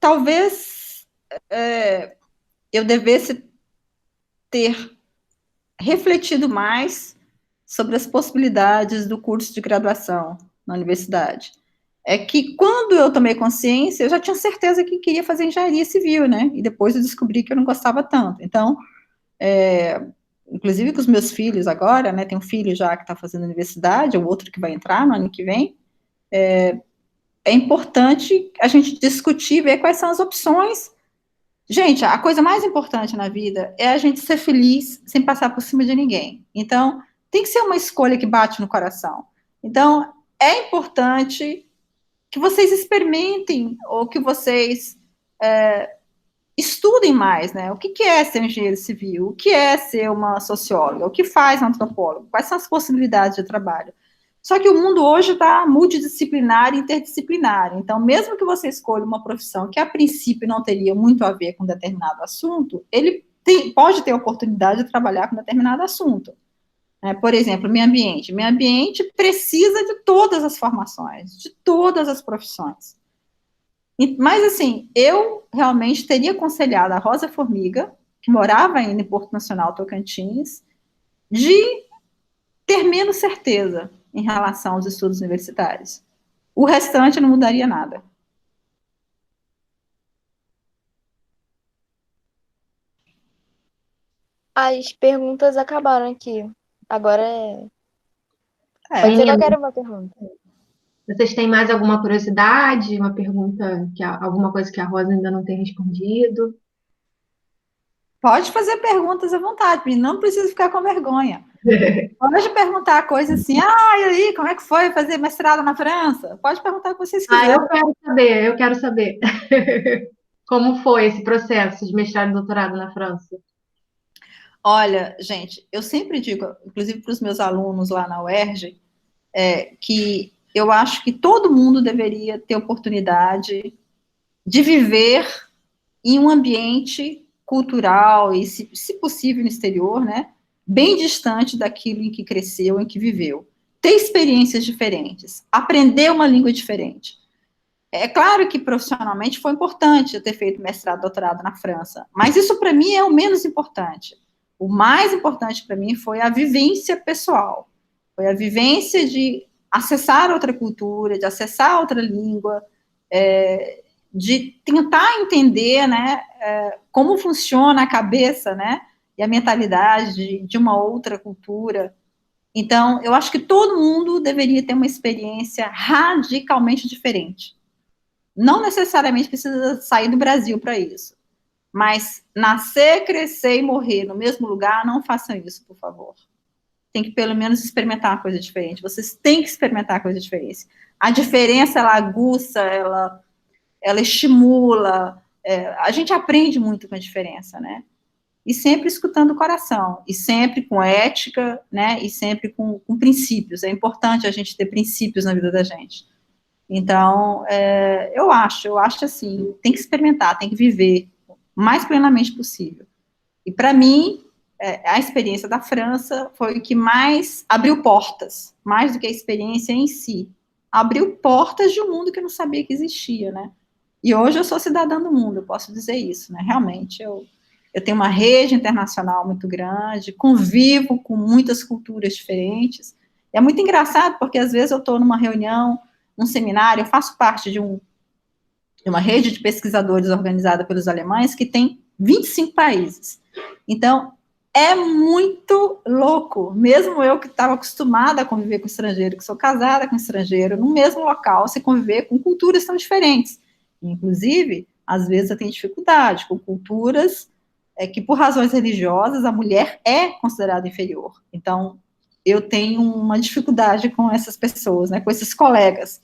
Talvez eu devesse ter refletido mais sobre as possibilidades do curso de graduação na universidade. É que quando eu tomei consciência, eu já tinha certeza que queria fazer engenharia civil, né? E depois eu descobri que eu não gostava tanto. Então, inclusive com os meus filhos agora, né? Tem um filho já que está fazendo universidade, o outro que vai entrar no ano que vem. É importante a gente discutir, ver quais são as opções. Gente, a coisa mais importante na vida é a gente ser feliz sem passar por cima de ninguém. Então, tem que ser uma escolha que bate no coração. Então, é importante que vocês experimentem ou que vocês estudem mais, né? O que é ser um engenheiro civil? O que é ser uma socióloga? O que faz um antropólogo? Quais são as possibilidades de trabalho? Só que o mundo hoje está multidisciplinar e interdisciplinar. Então, mesmo que você escolha uma profissão que, a princípio, não teria muito a ver com determinado assunto, ele pode ter a oportunidade de trabalhar com determinado assunto. Por exemplo, meio ambiente. Meio ambiente precisa de todas as formações, de todas as profissões. Mas, assim, eu realmente teria aconselhado a Rosa Formiga, que morava ainda em Porto Nacional, Tocantins, de ter menos certeza em relação aos estudos universitários. O restante não mudaria nada. As perguntas acabaram aqui. Agora Pode ser que eu quero uma pergunta. Vocês têm mais alguma curiosidade? Uma pergunta, alguma coisa que a Rosa ainda não tem respondido? Pode fazer perguntas à vontade, não precisa ficar com vergonha. Pode perguntar coisas assim, e aí, como é que foi fazer mestrado na França? Pode perguntar o que vocês quiserem. Eu quero saber. Como foi esse processo de mestrado e doutorado na França? Olha, gente, eu sempre digo, inclusive para os meus alunos lá na UERJ, que eu acho que todo mundo deveria ter oportunidade de viver em um ambiente cultural e, se possível, no exterior, né, bem distante daquilo em que cresceu, em que viveu. Ter experiências diferentes, aprender uma língua diferente. É claro que profissionalmente foi importante eu ter feito mestrado, doutorado na França, mas isso para mim é o menos importante. O mais importante para mim foi a vivência pessoal, foi a vivência de acessar outra cultura, de acessar outra língua, de tentar entender, né, como funciona a cabeça, né, e a mentalidade de uma outra cultura. Então, eu acho que todo mundo deveria ter uma experiência radicalmente diferente. Não necessariamente precisa sair do Brasil para isso, mas nascer, crescer e morrer no mesmo lugar, não façam isso, por favor. Tem que, pelo menos, experimentar uma coisa diferente. Vocês têm que experimentar coisa diferente. A diferença, ela aguça, ela estimula, a gente aprende muito com a diferença, né? E sempre escutando o coração, e sempre com ética, né? E sempre com princípios. É importante a gente ter princípios na vida da gente. Então, eu acho assim, tem que experimentar, tem que viver o mais plenamente possível. E para mim, a experiência da França foi o que mais abriu portas, mais do que a experiência em si. Abriu portas de um mundo que eu não sabia que existia, né? E hoje eu sou cidadã do mundo, eu posso dizer isso, né? Realmente, eu tenho uma rede internacional muito grande, convivo com muitas culturas diferentes. É muito engraçado, porque às vezes eu estou numa reunião, num seminário, eu faço parte de uma rede de pesquisadores organizada pelos alemães que tem 25 países. Então, é muito louco, mesmo eu que estava acostumada a conviver com estrangeiro, que sou casada com estrangeiro, no mesmo local, você conviver com culturas tão diferentes. Inclusive, às vezes eu tenho dificuldade com culturas que, por razões religiosas, a mulher é considerada inferior. Então, eu tenho uma dificuldade com essas pessoas, né, com esses colegas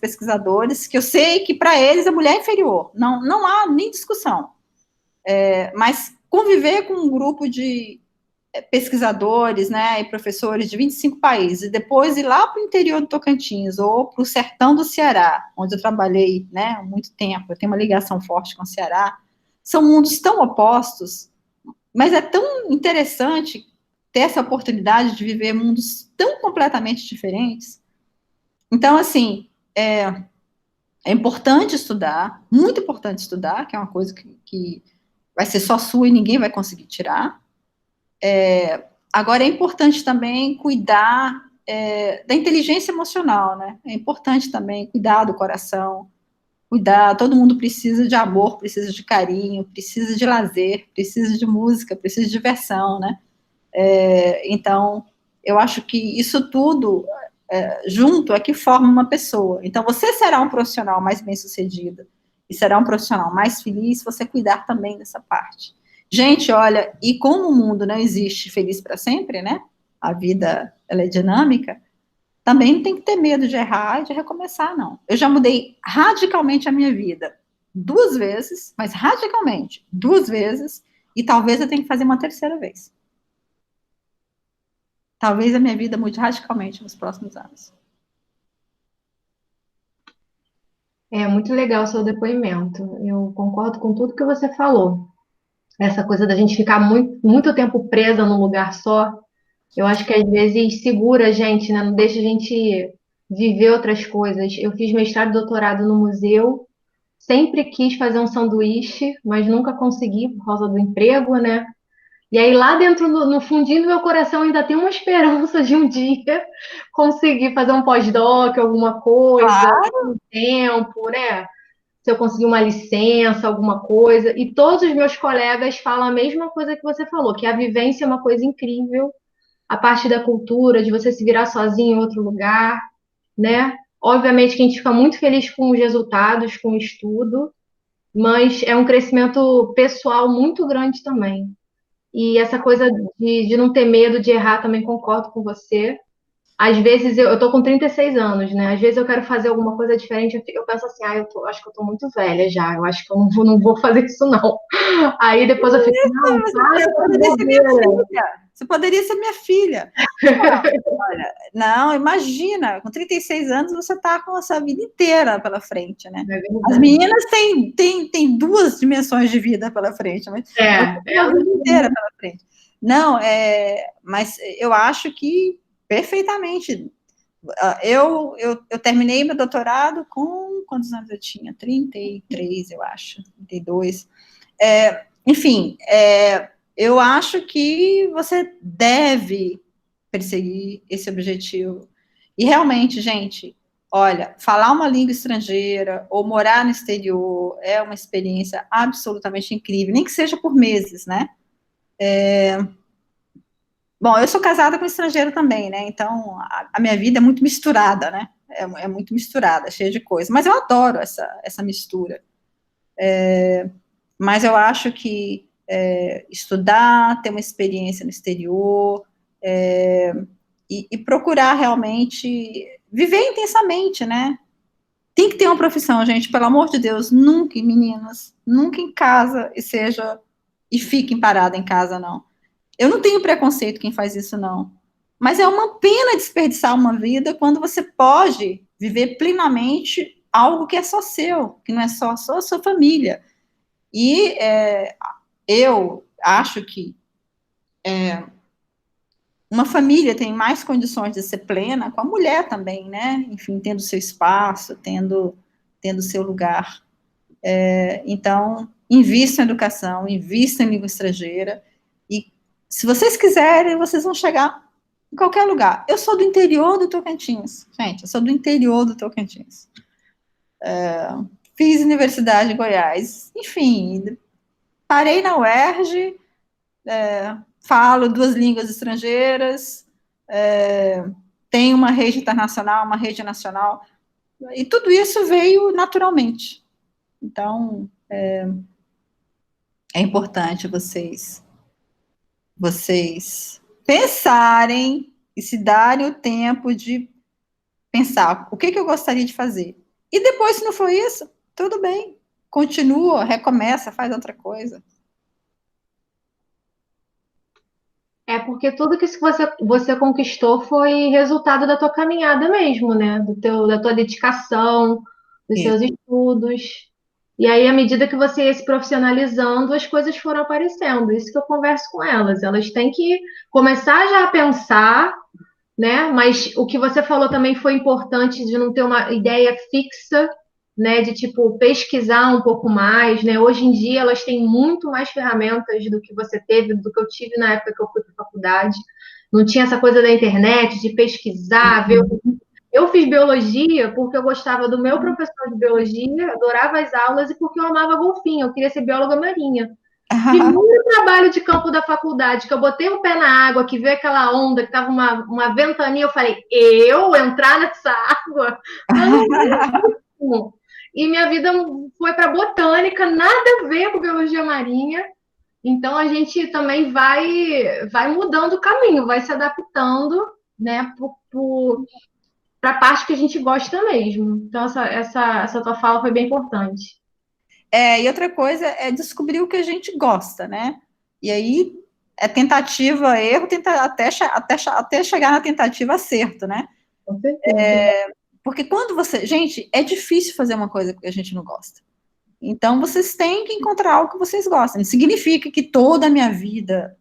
pesquisadores, que eu sei que para eles a mulher é inferior, não há nem discussão. Mas conviver com um grupo de pesquisadores, né, e professores de 25 países, e depois ir lá para o interior do Tocantins, ou para o sertão do Ceará, onde eu trabalhei, né, há muito tempo, eu tenho uma ligação forte com o Ceará, são mundos tão opostos, mas é tão interessante ter essa oportunidade de viver mundos tão completamente diferentes. Então, assim, é importante estudar, muito importante estudar, que é uma coisa que vai ser só sua e ninguém vai conseguir tirar. Agora, é importante também cuidar da inteligência emocional, né? É importante também cuidar do coração, todo mundo precisa de amor, precisa de carinho, precisa de lazer, precisa de música, precisa de diversão, né? Então, eu acho que isso tudo junto é que forma uma pessoa. Então, você será um profissional mais bem-sucedido e será um profissional mais feliz se você cuidar também dessa parte. Gente, olha, e como o mundo não existe feliz para sempre, né? A vida, ela é dinâmica, também não tem que ter medo de errar e de recomeçar, não. Eu já mudei radicalmente a minha vida 2 vezes, mas radicalmente 2 vezes, e talvez eu tenha que fazer uma 3ª vez. Talvez a minha vida mude radicalmente nos próximos anos. É muito legal o seu depoimento. Eu concordo com tudo que você falou. Essa coisa da gente ficar muito tempo presa num lugar só, eu acho que às vezes segura a gente, né? Não deixa a gente viver outras coisas. Eu fiz mestrado e doutorado no museu, sempre quis fazer um sanduíche, mas nunca consegui por causa do emprego, né? E aí lá dentro, no fundinho do meu coração, ainda tem uma esperança de um dia conseguir fazer um pós-doc, alguma coisa, um tempo, né? Se eu conseguir uma licença, alguma coisa. E todos os meus colegas falam a mesma coisa que você falou, que a vivência é uma coisa incrível, a parte da cultura, de você se virar sozinho em outro lugar, né? Obviamente que a gente fica muito feliz com os resultados, com o estudo, mas é um crescimento pessoal muito grande também. E essa coisa de não ter medo de errar, também concordo com você. Às vezes, eu tô com 36 anos, né? Às vezes eu quero fazer alguma coisa diferente, eu penso assim, acho que eu tô muito velha já, eu acho que eu não vou fazer isso não. Aí depois eu fico, não, Você poderia ser minha filha. Você poderia ser minha filha. Olha, não, imagina, com 36 anos você tá com a sua vida inteira pela frente, né? As meninas têm 2 dimensões de vida pela frente, mas a vida inteira pela frente. Não, mas eu acho que perfeitamente. Eu terminei meu doutorado com quantos anos eu tinha? 33, eu acho, 32. Enfim, eu acho que você deve perseguir esse objetivo. E realmente, gente, olha, falar uma língua estrangeira ou morar no exterior é uma experiência absolutamente incrível, nem que seja por meses, né? Bom, eu sou casada com estrangeiro também, né? Então, a minha vida é muito misturada, né? É muito misturada, cheia de coisas. Mas eu adoro essa mistura. Mas eu acho que estudar, ter uma experiência no exterior, e procurar realmente viver intensamente, né? Tem que ter uma profissão, gente, pelo amor de Deus, nunca, meninas, nunca em casa e fiquem parada em casa, não. Eu não tenho preconceito quem faz isso, não. Mas é uma pena desperdiçar uma vida quando você pode viver plenamente algo que é só seu, que não é só a sua família. E eu, acho que uma família tem mais condições de ser plena com a mulher também, né? Enfim, tendo seu espaço, tendo seu lugar. Então, invista em educação, invista em língua estrangeira, e se vocês quiserem, vocês vão chegar em qualquer lugar. Eu sou do interior do Tocantins, gente, eu sou do interior do Tocantins. Fiz Universidade de Goiás, enfim, parei na UERJ, falo 2 línguas estrangeiras, tenho uma rede internacional, uma rede nacional, e tudo isso veio naturalmente. Então, é importante vocês pensarem e se darem o tempo de pensar o que eu gostaria de fazer. E depois, se não for isso, tudo bem. Continua, recomeça, faz outra coisa. Porque tudo que você conquistou foi resultado da tua caminhada mesmo, né? Da tua dedicação, dos seus estudos. E aí, à medida que você ia se profissionalizando, as coisas foram aparecendo. Isso que eu converso com elas. Elas têm que começar já a pensar, né? Mas o que você falou também foi importante de não ter uma ideia fixa, né? De tipo pesquisar um pouco mais, né? Hoje em dia elas têm muito mais ferramentas do que você teve, do que eu tive na época que eu fui para a faculdade. Não tinha essa coisa da internet, de pesquisar, ver. Eu fiz biologia porque eu gostava do meu professor de biologia, adorava as aulas e porque eu amava golfinho, eu queria ser bióloga marinha. Primeiro trabalho de campo da faculdade, que eu botei o pé na água, que veio aquela onda, que tava uma ventania, eu falei, eu entrar nessa água? Não. E minha vida foi para botânica, nada a ver com biologia marinha. Então a gente também vai mudando o caminho, vai se adaptando, né, para a parte que a gente gosta mesmo. Então essa tua fala foi bem importante. E outra coisa é descobrir o que a gente gosta, né? E aí é tentativa, erro, até chegar na tentativa acerto, né? Com certeza. Porque quando você... Gente, é difícil fazer uma coisa que a gente não gosta. Então, vocês têm que encontrar algo que vocês gostam. Não significa que toda a minha vida,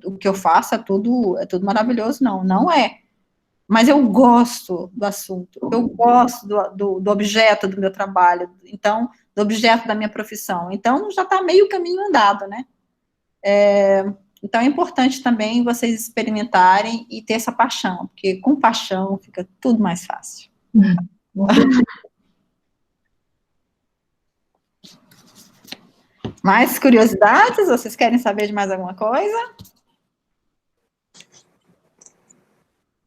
o que eu faço é tudo maravilhoso, não. Não é. Mas eu gosto do assunto. Eu gosto do objeto do meu trabalho. Então, do objeto da minha profissão. Então, já está meio caminho andado, né? Então, é importante também vocês experimentarem e ter essa paixão. Porque com paixão fica tudo mais fácil. Mais curiosidades? Vocês querem saber de mais alguma coisa?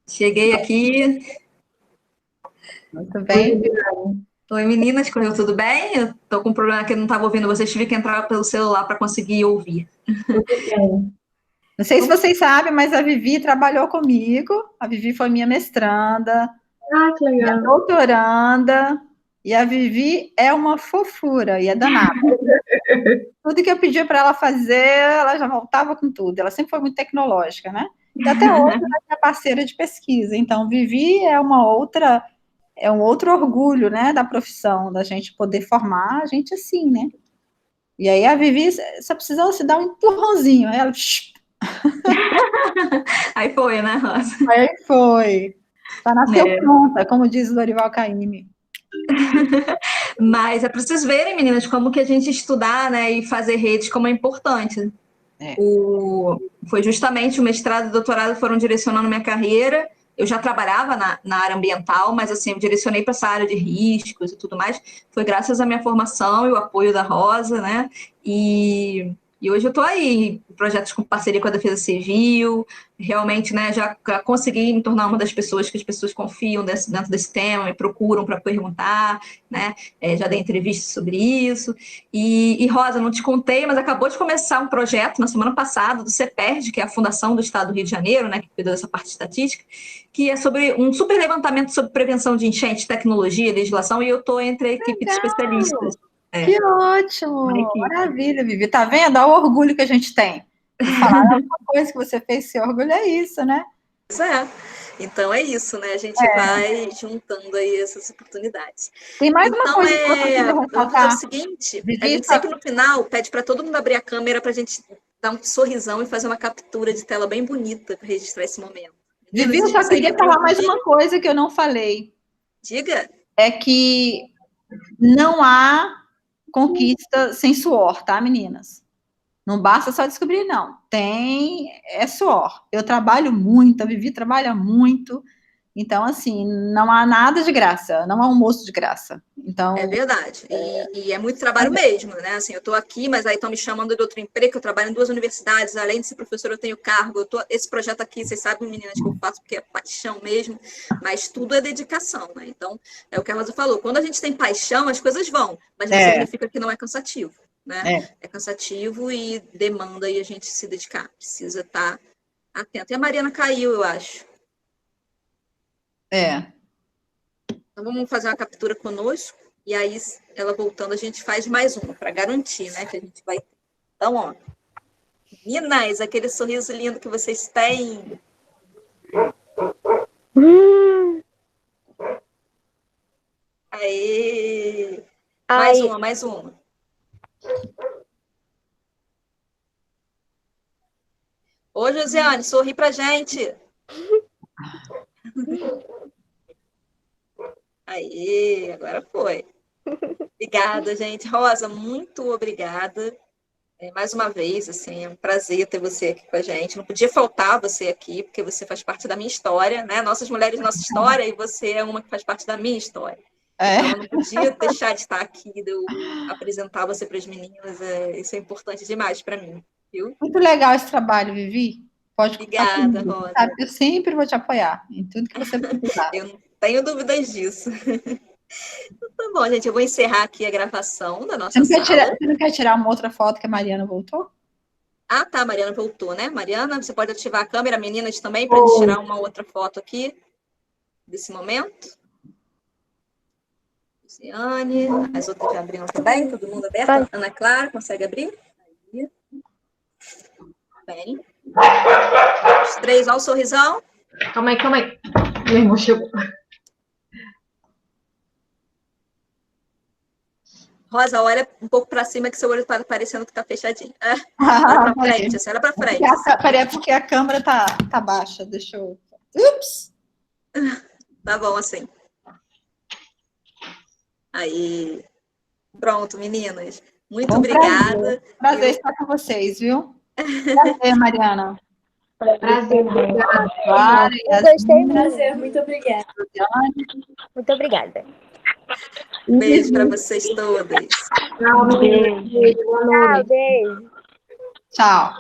Cheguei aqui. Muito bem. Oi, meninas, correu tudo bem? Eu tô com um problema que eu não estava ouvindo vocês, tive que entrar pelo celular para conseguir ouvir. Não sei se vocês sabem, mas a Vivi trabalhou comigo. A Vivi foi minha mestranda, que legal. minha doutoranda, e a Vivi é uma fofura, e é danada. Tudo que eu pedia para ela fazer, ela já voltava com tudo. Ela sempre foi muito tecnológica, né? E até hoje ela é minha parceira de pesquisa. Então, Vivi é um outro orgulho, né, da profissão, da gente poder formar a gente assim, né? E aí a Vivi só precisou se dar um empurrãozinho. Aí ela... Aí foi, né, Rosa? Aí foi. Tá nasceu pronta, como diz o Dorival Caymmi. Mas é para vocês verem, meninas, como que a gente estudar, né, e fazer redes, como é importante. Foi justamente o mestrado e o doutorado foram direcionando minha carreira. Eu já trabalhava na área ambiental, mas assim, eu direcionei para essa área de riscos e tudo mais. Foi graças à minha formação e o apoio da Rosa, né? E hoje eu estou aí em projetos com parceria com a Defesa Civil, realmente, né, já consegui me tornar uma das pessoas que as pessoas confiam dentro desse tema, me procuram para perguntar, né, já dei entrevistas sobre isso. E Rosa, não te contei, mas acabou de começar um projeto na semana passada do CEPERD, que é a Fundação do Estado do Rio de Janeiro, né, que cuida dessa parte estatística, que é sobre um super levantamento sobre prevenção de enchente, tecnologia, legislação, e eu estou entre a equipe de especialistas. Que ótimo! Maravilha, Vivi. Tá vendo? Olha o orgulho que a gente tem. Falar alguma coisa que você fez, esse orgulho é isso, né? Pois é. Então é isso, né? A gente vai juntando aí essas oportunidades. Tem mais uma coisa que você queria vamos ressaltar? fazer o seguinte, Vivi, a gente sempre no final pede para todo mundo abrir a câmera para a gente dar um sorrisão e fazer uma captura de tela bem bonita para registrar esse momento. Vivi, eu só queria falar mais uma coisa que eu não falei. Diga. É que não há conquista sem suor, tá, meninas? Não basta só descobrir, não. É suor. Eu trabalho muito, a Vivi trabalha muito. Então, assim, não há nada de graça, não há almoço de graça. Então, é verdade. E é muito trabalho mesmo, né? Assim, eu estou aqui, mas aí estão me chamando de outro emprego, eu trabalho em 2 universidades, além de ser professora, eu tenho cargo. Esse projeto aqui, vocês sabem, meninas, que eu faço porque é paixão mesmo, mas tudo é dedicação, né? Então, é o que a Rosa falou. Quando a gente tem paixão, as coisas vão, mas não significa que não é cansativo, né? É cansativo e demanda aí a gente se dedicar, precisa estar atento. E a Mariana caiu, eu acho. Então, vamos fazer uma captura conosco, e aí, ela voltando, a gente faz mais uma, para garantir, né, que a gente vai ter. Então, ó, meninas, aquele sorriso lindo que vocês têm. Aê! Mais uma. Ô, Josiane, sorri pra gente. Aí, agora foi. Obrigada, gente. Rosa, muito obrigada. Mais uma vez, assim, é um prazer ter você aqui com a gente. Não podia faltar você aqui, porque você faz parte da minha história, né? Nossas mulheres, nossa história, e você é uma que faz parte da minha história. Então, eu não podia deixar de estar aqui, de eu apresentar você para as meninas. Isso é importante demais para mim, viu? Muito legal esse trabalho, Vivi. Pode contar Obrigada, comigo, Rosa. sabe? Eu sempre vou te apoiar em tudo que você precisar. Eu não tenho dúvidas disso. Tá bom, gente, eu vou encerrar aqui a gravação da nossa sala. Você não quer tirar uma outra foto que a Mariana voltou? Ah, tá, a Mariana voltou, né? Mariana, você pode ativar a câmera, meninas, também, para tirar uma outra foto aqui desse momento. Luciane, as outras já abriram também, todo mundo aberto. Ana Clara, consegue abrir? Aí. Bem. Os 3, olha o sorrisão. Calma aí. Meu irmão chegou. Rosa, olha um pouco para cima que seu olho está parecendo que está fechadinho. Olha para frente, assim, olha para frente. Peraí, porque a câmera tá baixa. Deixa eu... Ups! Tá bom, assim. Aí. Pronto, meninas. Muito obrigada. Prazer estar com vocês, viu? Prazer, Mariana. Prazer, obrigada. Gostei muito. Prazer, muito obrigada. Muito obrigada. Beijo para vocês todas. Tchau, beijo. Tchau, beijo. Tchau.